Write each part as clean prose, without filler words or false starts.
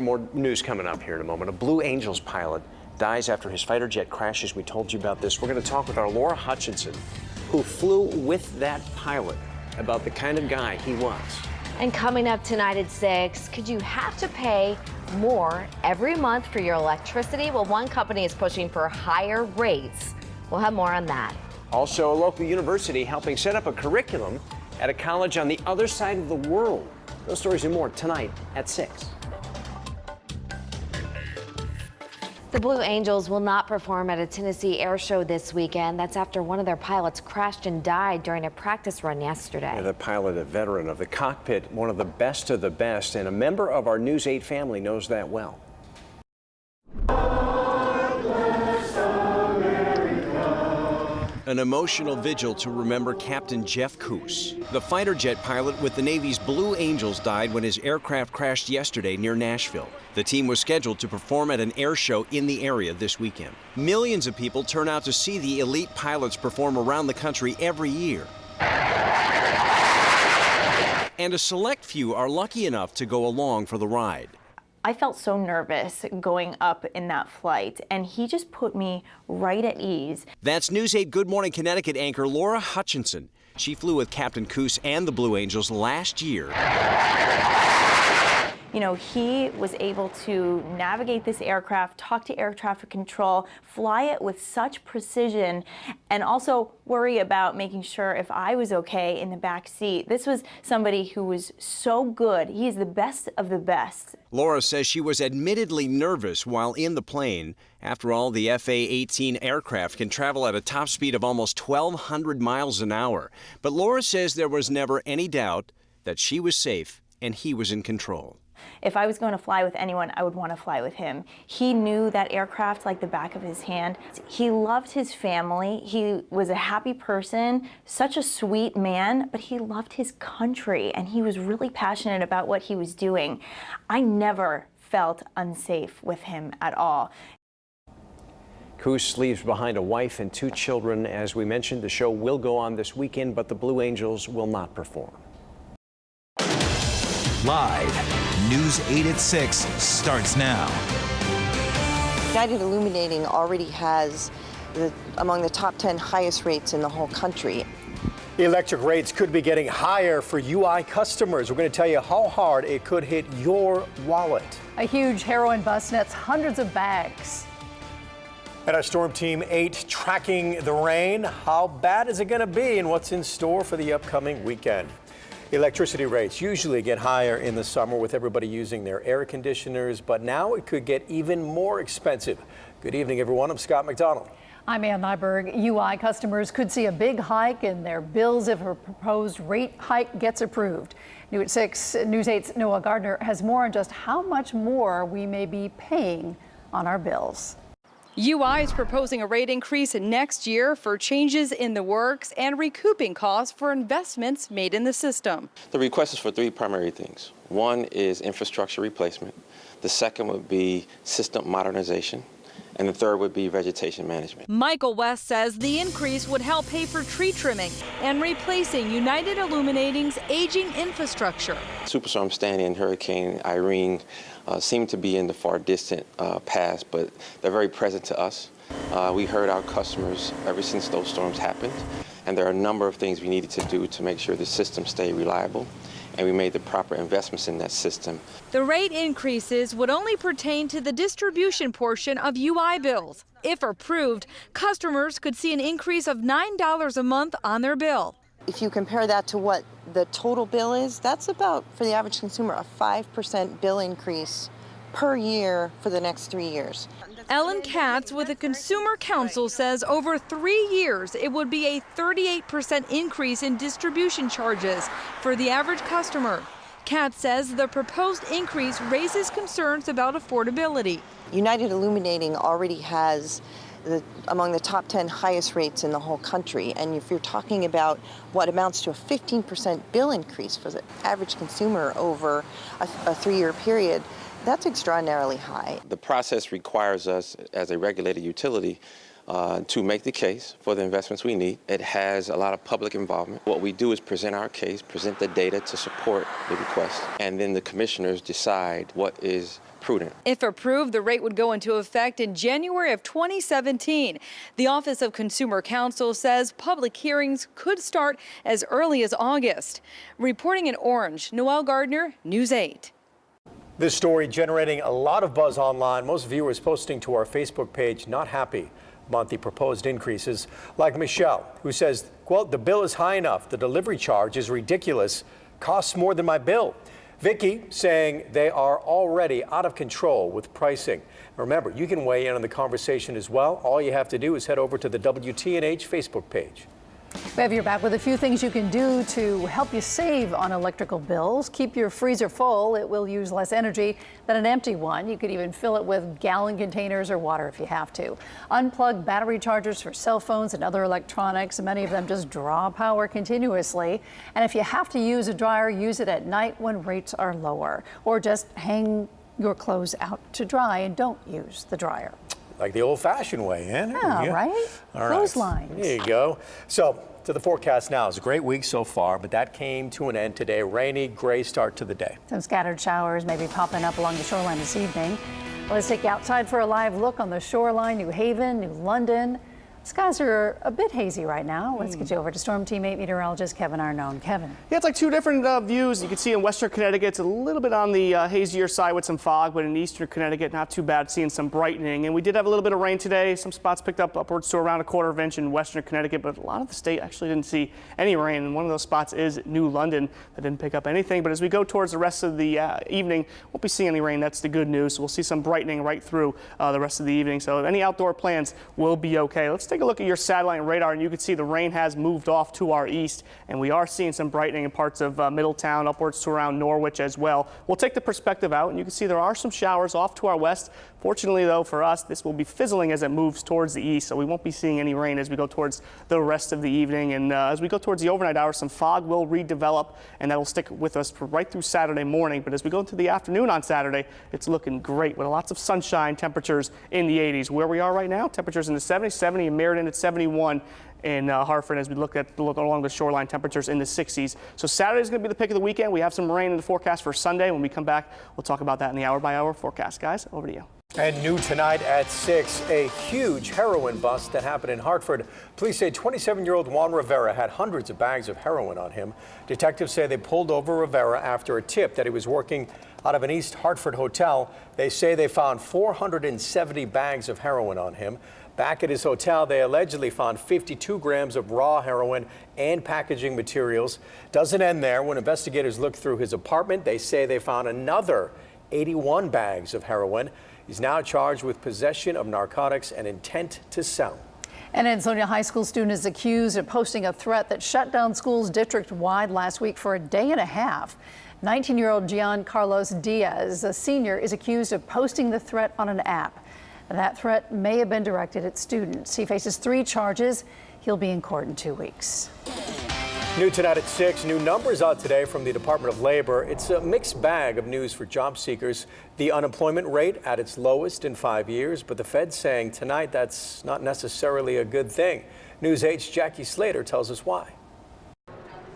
More news coming up here in a moment. A Blue Angels pilot dies after his fighter jet crashes. We told you about this. We're going to talk with our Laura Hutchinson, who flew with that pilot, about the kind of guy he was. And coming up tonight at 6, could you have to pay more every month for your electricity? Well, one company is pushing for higher rates. We'll have more on that. Also, a local university helping set up a curriculum at a college on the other side of the world. Those stories and more tonight at 6. The Blue Angels will not perform at a Tennessee air show this weekend. That's after one of their pilots crashed and died during a practice run yesterday. Yeah, the pilot, a veteran of the cockpit, one of the best, and a member of our News 8 family, knows that well. An emotional vigil to remember Captain Jeff Coos. The fighter jet pilot with the Navy's Blue Angels died when his aircraft crashed yesterday near Nashville. The team was scheduled to perform at an air show in the area this weekend. Millions of people turn out to see the elite pilots perform around the country every year. And a select few are lucky enough to go along for the ride. I felt so nervous going up in that flight, and he just put me right at ease. That's News 8 Good Morning Connecticut anchor Laura Hutchinson. She flew with Captain Coos and the Blue Angels last year. You know, he was able to navigate this aircraft, talk to air traffic control, fly it with such precision, and also worry about making sure if I was okay in the back seat. This was somebody who was so good. He's the best of the best. Laura says she was admittedly nervous while in the plane. After all, the FA-18 aircraft can travel at a top speed of almost 1,200 miles an hour. But Laura says there was never any doubt that she was safe and he was in control. If I was going to fly with anyone, I would want to fly with him. He knew that aircraft like the back of his hand. He loved his family. He was a happy person, such a sweet man, but he loved his country, and he was really passionate about what he was doing. I never felt unsafe with him at all. Coos leaves behind a wife and 2 children. As we mentioned, the show will go on this weekend, but the Blue Angels will not perform. Live, News 8 at 6 starts now. United Illuminating already has among the top 10 highest rates in the whole country. Electric rates could be getting higher for UI customers. We're going to tell you how hard it could hit your wallet. A huge heroin bust nets hundreds of bags. And our Storm Team 8 tracking the rain. How bad is it going to be, and what's in store for the upcoming weekend? Electricity rates usually get higher in the summer with everybody using their air conditioners, but now it could get even more expensive. Good evening, everyone. I'm Scott McDonald. I'm Ann Nyberg. UI customers could see a big hike in their bills if a proposed rate hike gets approved. New at 6, News 8's Noah Gardner has more on just how much more we may be paying on our bills. UI is proposing a rate increase next year for changes in the works and recouping costs for investments made in the system. The request is for 3 primary things. One is infrastructure replacement. The second would be system modernization. And the third would be vegetation management. Michael West says the increase would help pay for tree trimming and replacing United Illuminating's aging infrastructure. Superstorm Sandy and Hurricane Irene seem to be in the far distant past, but they're very present to us. We heard our customers ever since those storms happened, and there are a number of things we needed to do to make sure the system stayed reliable, and we made the proper investments in that system. The rate increases would only pertain to the distribution portion of UI bills. If approved, customers could see an increase of $9 a month on their bill. If you compare that to what the total bill is, that's about, for the average consumer, a 5% bill increase per year for the next 3 years. Ellen Katz with the Consumer Council says over 3 years it would be a 38% increase in distribution charges for the average customer. Katz says the proposed increase raises concerns about affordability. United Illuminating already has among the top 10 highest rates in the whole country, and if you're talking about what amounts to a 15% bill increase for the average consumer over a 3-year period, that's extraordinarily high. The process requires us, as a regulated utility, to make the case for the investments we need. It has a lot of public involvement. What we do is present our case, present the data to support the request, and then the commissioners decide what is prudent. If approved, the rate would go into effect in January of 2017. The Office of Consumer Counsel says public hearings could start as early as August. Reporting in Orange, Noelle Gardner, News 8. This story generating a lot of buzz online. Most viewers posting to our Facebook page not happy about the proposed increases, like Michelle, who says, quote, the bill is high enough. The delivery charge is ridiculous. Costs more than my bill. Vicky saying they are already out of control with pricing. Remember, you can weigh in on the conversation as well. All you have to do is head over to the WTNH Facebook page. Bev, you're back with a few things you can do to help you save on electrical bills. Keep your freezer full. It will use less energy than an empty one. You could even fill it with gallon containers or water if you have to. Unplug battery chargers for cell phones and other electronics. Many of them just draw power continuously. And if you have to use a dryer, use it at night when rates are lower. Or just hang your clothes out to dry and don't use the dryer. Like the old-fashioned way, Ann. Yeah, right? All right. Clotheslines. There you go. So, to the forecast now. It's a great week so far, but that came to an end today. Rainy, gray start to the day. Some scattered showers may be popping up along the shoreline this evening. Let's take you outside for a live look on the shoreline. New Haven, New London. Skies are a bit hazy right now. Let's get you over to Storm Team 8 meteorologist Kevin Arnone. Kevin. Yeah, it's like two different views. You can see in western Connecticut, it's a little bit on the hazier side with some fog, but in eastern Connecticut, not too bad, seeing some brightening. And we did have a little bit of rain today. Some spots picked up upwards to around a quarter of an inch in western Connecticut, but a lot of the state actually didn't see any rain. And one of those spots is New London that didn't pick up anything. But as we go towards the rest of the evening, won't be seeing any rain. That's the good news. We'll see some brightening right through the rest of the evening. So any outdoor plans will be okay. Let's take a look at your satellite radar, and you can see the rain has moved off to our east, and we are seeing some brightening in parts of Middletown upwards to around Norwich as well. We'll take the perspective out, and you can see there are some showers off to our west. Fortunately, though, for us, this will be fizzling as it moves towards the east, so we won't be seeing any rain as we go towards the rest of the evening. And as we go towards the overnight hours, some fog will redevelop, and that will stick with us for right through Saturday morning. But as we go into the afternoon on Saturday, it's looking great with lots of sunshine, temperatures in the 80s. Where we are right now, temperatures in the 70s, 70 in Meriden at 71. In Hartford, as we look along the shoreline, temperatures in the 60s. So Saturday is going to be the pick of the weekend. We have some rain in the forecast for Sunday. When we come back, we'll talk about that in the hour-by-hour forecast. Guys, over to you. And new tonight at 6, a huge heroin bust that happened in Hartford. Police say 27-year-old Juan Rivera had hundreds of bags of heroin on him. Detectives say they pulled over Rivera after a tip that he was working out of an East Hartford hotel. They say they found 470 bags of heroin on him. Back at his hotel, they allegedly found 52 grams of raw heroin and packaging materials. Doesn't end there. When investigators looked through his apartment, they say they found another 81 bags of heroin. He's now charged with possession of narcotics and intent to sell. An Ansonia High School student is accused of posting a threat that shut down schools district-wide last week for a day and a half. 19-year-old Gian Carlos Diaz, a senior, is accused of posting the threat on an app. That threat may have been directed at students. He faces 3 charges. He'll be in court in 2 weeks. New tonight at 6, new numbers out today from the Department of Labor. It's a mixed bag of news for job seekers. The unemployment rate at its lowest in 5 years, but the Fed's saying tonight that's not necessarily a good thing. News 8's Jackie Slater tells us why.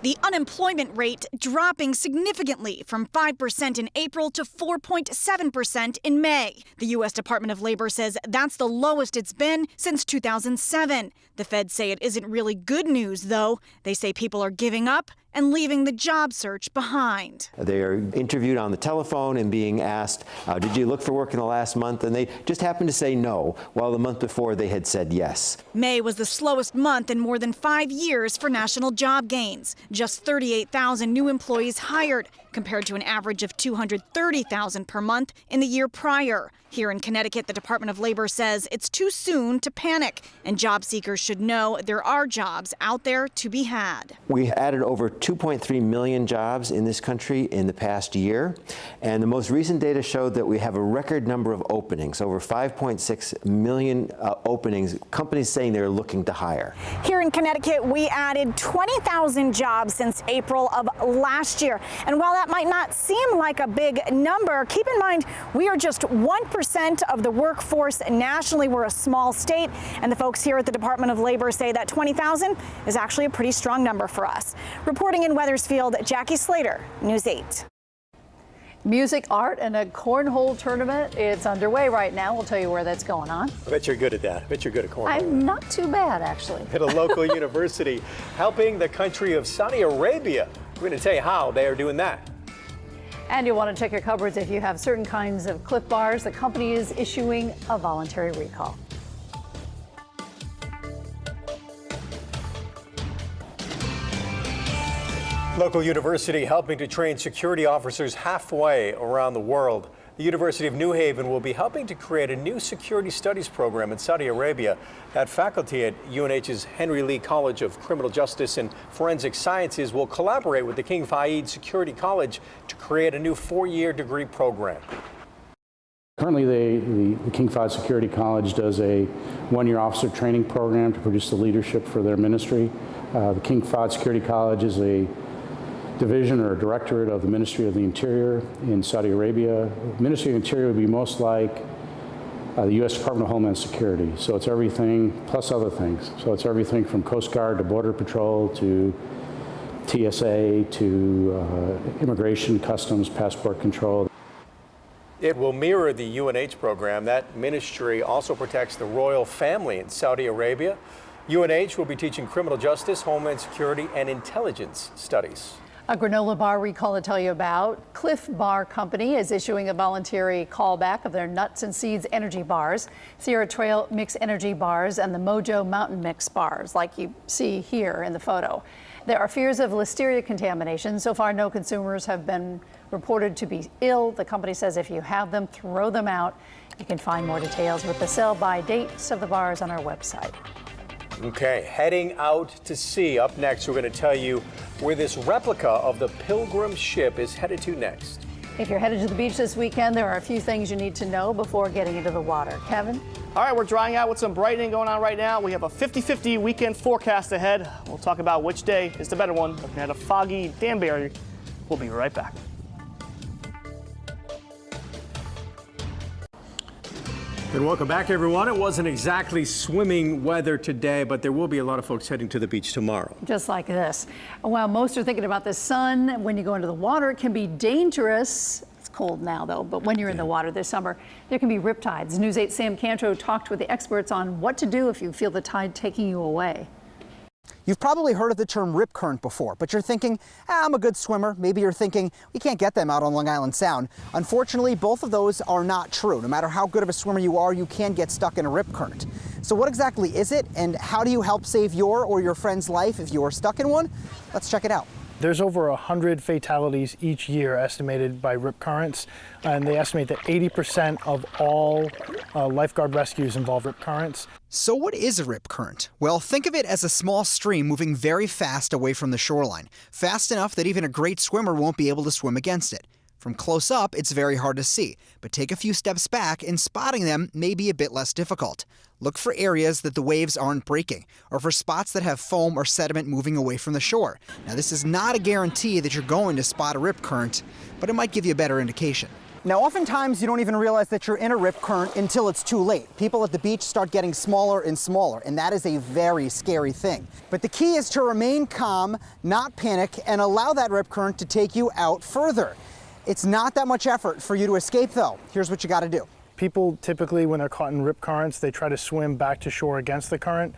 The unemployment rate dropping significantly from 5% in April to 4.7% in May. The U.S. Department of Labor says that's the lowest it's been since 2007. The Feds say it isn't really good news, though. They say people are giving up and leaving the job search behind. They are interviewed on the telephone and being asked, did you look for work in the last month? And they just happened to say no, while the month before they had said yes. May was the slowest month in more than 5 years for national job gains. Just 38,000 new employees hired, compared to an average of 230,000 per month in the year prior. Here in Connecticut, the Department of Labor says it's too soon to panic, and job seekers should know there are jobs out there to be had. We added over 2.3 million jobs in this country in the past year. And the most recent data showed that we have a record number of openings, over 5.6 million openings, companies saying they're looking to hire. Here in Connecticut, we added 20,000 jobs since April of last year. And while that might not seem like a big number, keep in mind we are just 1% of the workforce nationally. We're a small state, and the folks here at the Department of Labor say that 20,000 is actually a pretty strong number for us. Reporting in Wethersfield, Jackie Slater, News 8. Music, art, and a cornhole tournament. It's underway right now. We'll tell you where that's going on. I bet you're good at that. I bet you're good at cornhole. I'm not too bad, actually. At a local university, helping the country of Saudi Arabia. We're going to tell you how they are doing that. And you'll want to check your cupboards if you have certain kinds of Cliff Bars. The company is issuing a voluntary recall. Local university helping to train security officers halfway around the world. The University of New Haven will be helping to create a new security studies program in Saudi Arabia. That faculty at UNH's Henry Lee College of Criminal Justice and Forensic Sciences will collaborate with the King Fahd Security College to create a new 4-year degree program. Currently, the King Fahd Security College does a 1-year officer training program to produce the leadership for their ministry. The King Fahd Security College is a division or directorate of the Ministry of the Interior in Saudi Arabia. The Ministry of the Interior would be most like the U.S. Department of Homeland Security. So it's everything plus other things. So it's everything from Coast Guard to Border Patrol to TSA to immigration, customs, passport control. It will mirror the UNH program. That ministry also protects the royal family in Saudi Arabia. UNH will be teaching criminal justice, homeland security, and intelligence studies. A granola bar recall to tell you about. Cliff Bar Company is issuing a voluntary callback of their nuts and seeds energy bars, Sierra Trail Mix Energy bars, and the Mojo Mountain Mix bars, like you see here in the photo. There are fears of listeria contamination. So far, no consumers have been reported to be ill. The company says if you have them, throw them out. You can find more details with the sell-by dates of the bars on our website. Okay, heading out to sea. Up next, we're going to tell you where this replica of the Pilgrim ship is headed to next. If you're headed to the beach this weekend, there are a few things you need to know before getting into the water. Kevin? All right, we're drying out with some brightening going on right now. We have a 50-50 weekend forecast ahead. We'll talk about which day is the better one. Looking at a foggy Danbury. We'll be right back. And welcome back, everyone. It wasn't exactly swimming weather today, but there will be a lot of folks heading to the beach tomorrow. Just like this. While most are thinking about the sun, when you go into the water, it can be dangerous. It's cold now, though, but when you're in the water this summer, there can be riptides. News 8's Sam Cantro talked with the experts on what to do if you feel the tide taking you away. You've probably heard of the term rip current before, but you're thinking, I'm a good swimmer. Maybe you're thinking, we can't get them out on Long Island Sound. Unfortunately, both of those are not true. No matter how good of a swimmer you are, you can get stuck in a rip current. So what exactly is it, and how do you help save your or your friend's life if you are stuck in one? Let's check it out. There's over 100 fatalities each year estimated by rip currents, and they estimate that 80% of all lifeguard rescues involve rip currents. So what is a rip current? Well, think of it as a small stream moving very fast away from the shoreline, fast enough that even a great swimmer won't be able to swim against it. From close up, it's very hard to see, but take a few steps back and spotting them may be a bit less difficult. Look for areas that the waves aren't breaking, or for spots that have foam or sediment moving away from the shore. Now, this is not a guarantee that you're going to spot a rip current, but it might give you a better indication. Now, oftentimes you don't even realize that you're in a rip current until it's too late. People at the beach start getting smaller and smaller, and that is a very scary thing. But the key is to remain calm, not panic, and allow that rip current to take you out further. It's not that much effort for you to escape, though. Here's what you got to do. People typically, when they're caught in rip currents, they try to swim back to shore against the current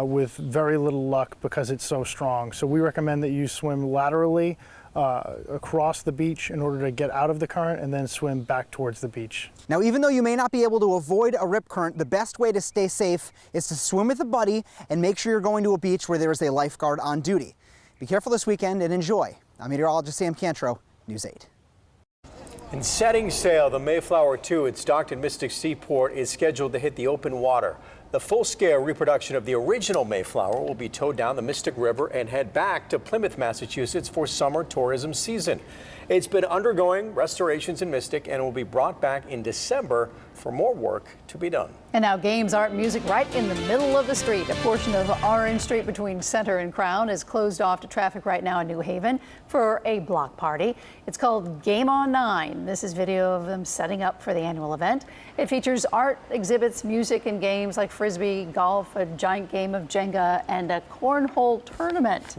with very little luck because it's so strong. So we recommend that you swim laterally across the beach in order to get out of the current and then swim back towards the beach. Now, even though you may not be able to avoid a rip current, the best way to stay safe is to swim with a buddy and make sure you're going to a beach where there is a lifeguard on duty. Be careful this weekend and enjoy. I'm meteorologist Sam Cantro, News 8. In setting sail, the Mayflower 2 at Stockton Mystic Seaport is scheduled to hit the open water The full-scale reproduction of the original Mayflower will be towed down the Mystic River and head back to Plymouth, Massachusetts for summer tourism season. It's been undergoing restorations in Mystic and will be brought back in December for more work to be done. And now games, art, music right in the middle of the street. A portion of Orange Street between Center and Crown is closed off to traffic right now in New Haven for a block party. It's called Game on 9. This is video of them setting up for the annual event. It features art, exhibits, music, and games like frisbee, golf, a giant game of Jenga, and a cornhole tournament.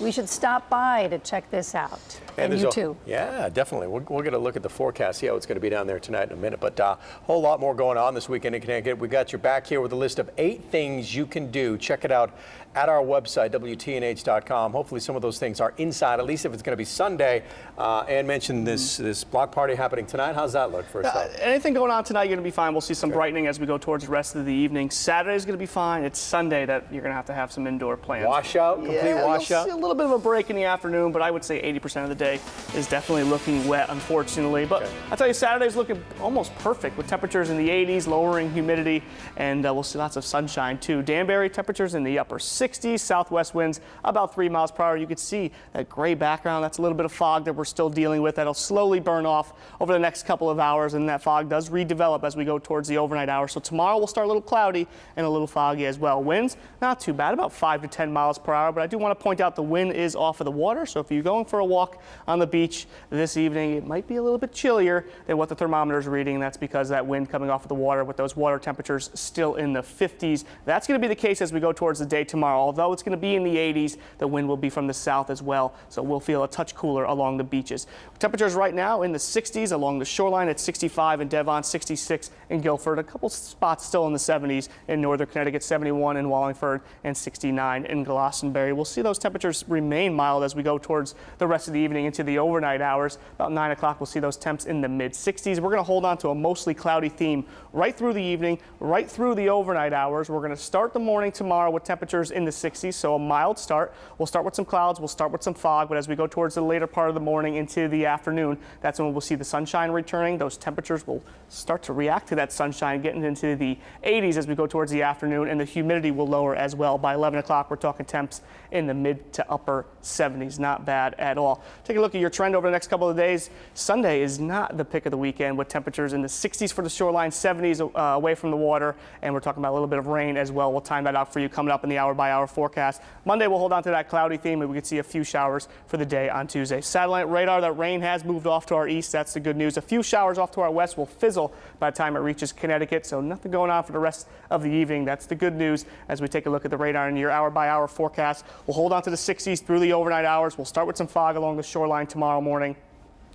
We should stop by to check this out. And you too. Yeah, definitely. We'll get a look at the forecast, see how it's going to be down there tonight in a minute. But a whole lot more going on this weekend in Connecticut. We got your back here with a list of 8 things you can do. Check it out at our website, WTNH.com. Hopefully some of those things are inside, at least if it's going to be Sunday. Ann mentioned this block party happening tonight. How's that look first off? Anything going on tonight, you're going to be fine. We'll see some brightening as we go towards the rest of the evening. Saturday's going to be fine. It's Sunday that you're going to have some indoor plans. Washout, complete washout? You'll see a little bit of a break in the afternoon, but I would say 80% of the day is definitely looking wet, unfortunately. But I'll tell you, Saturday's looking almost perfect with temperatures in the 80s, lowering humidity, and we'll see lots of sunshine too. Danbury temperatures in the upper 60s, southwest winds about 3 miles per hour. You can see that gray background. That's a little bit of fog that we're still dealing with. That'll slowly burn off over the next couple of hours, and that fog does redevelop as we go towards the overnight hours. So tomorrow we'll start a little cloudy and a little foggy as well. Winds, not too bad, about 5 to 10 miles per hour, but I do want to point out the wind is off of the water, so if you're going for a walk on the beach this evening, it might be a little bit chillier than what the thermometer is reading. That's because that wind coming off of the water with those water temperatures still in the 50s. That's going to be the case as we go towards the day tomorrow. Although it's going to be in the 80s, the wind will be from the south as well, so we'll feel a touch cooler along the beaches. Temperatures right now in the 60s along the shoreline at 65 in Devon, 66 in Guilford, a couple spots still in the 70s in northern Connecticut, 71 in Wallingford, and 69 in Glastonbury. We'll see those temperatures remain mild as we go towards the rest of the evening into the overnight hours. About 9 o'clock, we'll see those temps in the mid-60s. We're going to hold on to a mostly cloudy theme right through the evening, right through the overnight hours. We're going to start the morning tomorrow with temperatures in the 60s, so a mild start. We'll start with some clouds, we'll start with some fog, but as we go towards the later part of the morning into the afternoon, that's when we'll see the sunshine returning. Those temperatures will start to react to that sunshine, getting into the 80s as we go towards the afternoon, and the humidity will lower as well. By 11 o'clock, we're talking temps in the mid to upper 70s. Not bad at all. Take a look at your trend over the next couple of days. Sunday is not the pick of the weekend with temperatures in the 60s for the shoreline, 70s away from the water, and we're talking about a little bit of rain as well. We'll time that out for you coming up in the hour-by-hour forecast. Monday, we'll hold on to that cloudy theme, and we could see a few showers for the day on Tuesday. Satellite radar, that rain has moved off to our east. That's the good news. A few showers off to our west will fizzle by the time it reaches Connecticut, so nothing going on for the rest of the evening. That's the good news as we take a look at the radar and your hour-by-hour forecast. We'll hold on to the 60s through the overnight hours. We'll start with some fog along the shoreline tomorrow morning.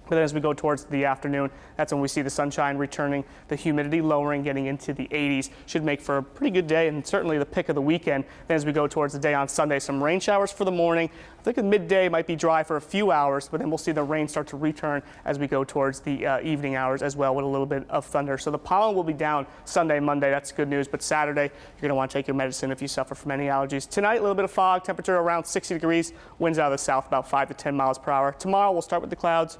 But then as we go towards the afternoon, that's when we see the sunshine returning, the humidity lowering, getting into the 80s. Should make for a pretty good day and certainly the pick of the weekend. Then as we go towards the day on Sunday, some rain showers for the morning. I think the midday might be dry for a few hours, but then we'll see the rain start to return as we go towards the evening hours as well with a little bit of thunder. So the pollen will be down Sunday, Monday. That's good news. But Saturday, you're going to want to take your medicine if you suffer from any allergies. Tonight, a little bit of fog, temperature around 60 degrees, winds out of the south about 5 to 10 miles per hour. Tomorrow, we'll start with the clouds.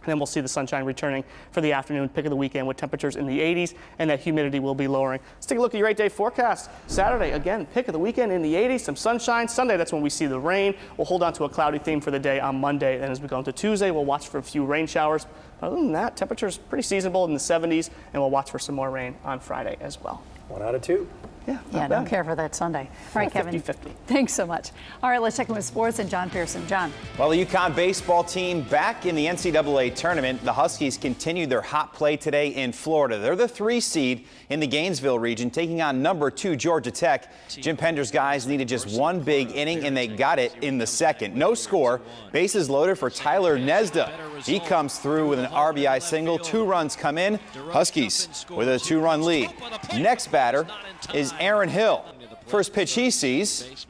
And then we'll see the sunshine returning for the afternoon, pick of the weekend with temperatures in the 80s, and that humidity will be lowering. Let's take a look at your 8-day forecast. Saturday, again, pick of the weekend in the 80s, some sunshine. Sunday, that's when we see the rain. We'll hold on to a cloudy theme for the day on Monday. Then as we go into Tuesday, we'll watch for a few rain showers. Other than that, temperatures pretty seasonable in the 70s, and we'll watch for some more rain on Friday as well. 1 out of 2. Yeah, don't care for that Sunday. All right, Kevin. 50-50. Thanks so much. All right, let's check in with sports and John Pearson. John. Well, the UConn baseball team back in the NCAA tournament. The Huskies continued their hot play today in Florida. They're the 3 seed in the Gainesville region, taking on number 2 Georgia Tech. Jim Pender's guys needed just 1 big inning, and they got it in the second. No score. Bases loaded for Tyler Nesda. He comes through with an RBI single. 2 runs come in. Huskies with a 2-run lead. Next batter is Aaron Hill. First pitch he sees,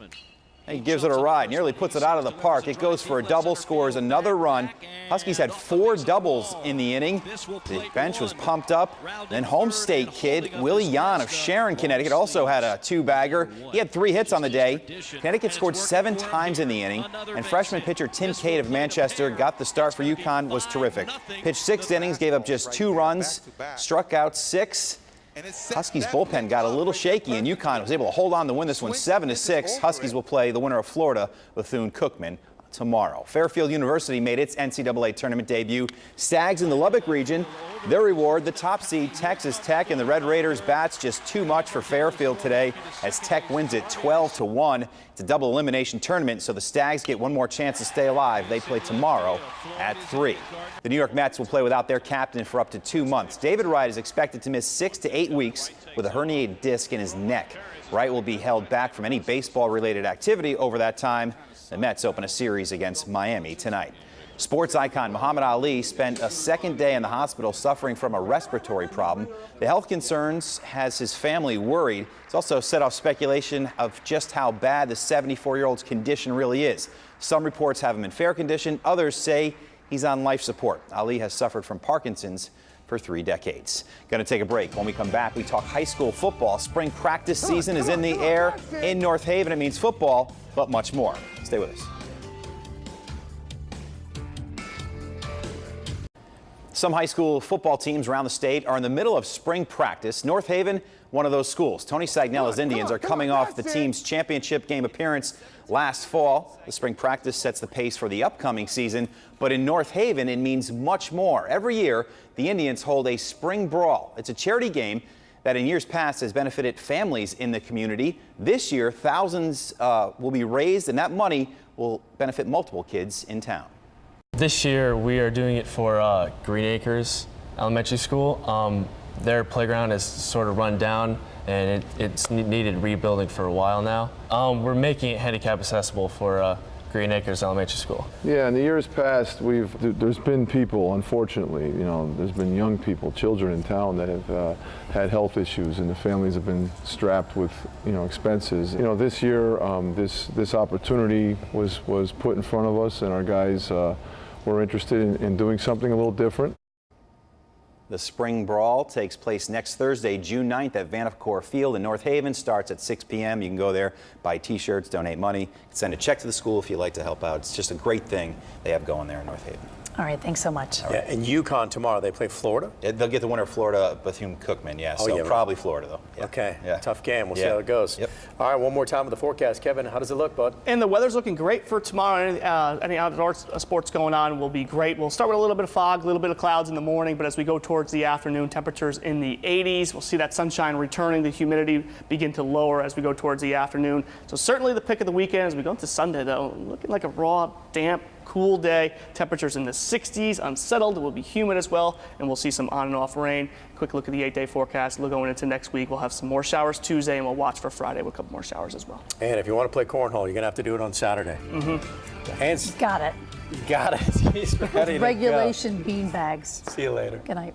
he gives it a ride, nearly puts it out of the park. It goes for a double, scores another run. Huskies had 4 doubles in the inning. The bench was pumped up. Then home state kid Willie Yan of Sharon, Connecticut, also had a 2-bagger. He had 3 hits on the day. Connecticut scored 7 times in the inning, and freshman pitcher Tim Cade of Manchester got the start for UConn, was terrific. Pitched 6 innings, gave up just 2 runs, struck out 6. Huskies bullpen got a little shaky, and UConn was able to hold on to win this one 7-6. Huskies will play the winner of Florida, Bethune-Cookman, tomorrow. Fairfield University made its NCAA tournament debut. Stags in the Lubbock region, their reward, the top seed Texas Tech, and the Red Raiders bats just too much for Fairfield today as Tech wins it 12-1. It's a double elimination tournament, so the Stags get one more chance to stay alive. They play tomorrow at 3. The New York Mets will play without their captain for up to 2 months. David Wright is expected to miss 6 to 8 weeks with a herniated disc in his neck. Wright will be held back from any baseball-related activity over that time. The Mets open a series against Miami tonight. Sports icon Muhammad Ali spent a second day in the hospital suffering from a respiratory problem. The health concerns has his family worried. It's also set off speculation of just how bad the 74-year-old's condition really is. Some reports have him in fair condition. Others say he's on life support. Ali has suffered from Parkinson's for 3 decades. Going to take a break. When we come back, we talk high school football. Spring practice season is in the air in North Haven. It means football, but much more. Stay with us. Some high school football teams around the state are in the middle of spring practice. North Haven, one of those schools. Tony Sagnella's Indians are coming off the team's championship game appearance last fall. The spring practice sets the pace for the upcoming season, but in North Haven, it means much more. Every year, the Indians hold a spring brawl. It's a charity game that in years past has benefited families in the community. This year, thousands will be raised, and that money will benefit multiple kids in town. This year, we are doing it for Green Acres Elementary School. Their playground is sort of run down, and it's needed rebuilding for a while now. We're making it handicap accessible for Green Acres Elementary School. Yeah, in the years past, there's been people, unfortunately, there's been young people, children in town that have had health issues, and the families have been strapped with, expenses. This year, this opportunity was put in front of us, and our guys were interested in doing something a little different. The spring brawl takes place next Thursday, June 9th at Vandercourt Field in North Haven. Starts at 6 p.m. You can go there, buy T-shirts, donate money, send a check to the school if you'd like to help out. It's just a great thing they have going there in North Haven. All right, thanks so much. Yeah, and UConn tomorrow, they play Florida? Yeah, they'll get the winner of Florida, Bethune-Cookman, yeah. So probably Florida, though. Yeah. Okay, yeah. Tough game. We'll see how it goes. Yep. All right, one more time with the forecast. Kevin, how does it look, bud? And the weather's looking great for tomorrow. Any outdoor sports going on will be great. We'll start with a little bit of fog, a little bit of clouds in the morning, but as we go towards the afternoon, temperatures in the 80s. We'll see that sunshine returning, the humidity begin to lower as we go towards the afternoon. So certainly the pick of the weekend as we go into Sunday, though, looking like a raw, damp, cool day. Temperatures in the 60s, unsettled. It will be humid as well, and we'll see some on and off rain. Quick look at the 8-day forecast. Going into next week, we'll have some more showers Tuesday, and we'll watch for Friday with a couple more showers as well. And if you want to play cornhole, you're going to have to do it on Saturday. Got it. Got it. He's ready to go. Regulation beanbags. See you later. Good night.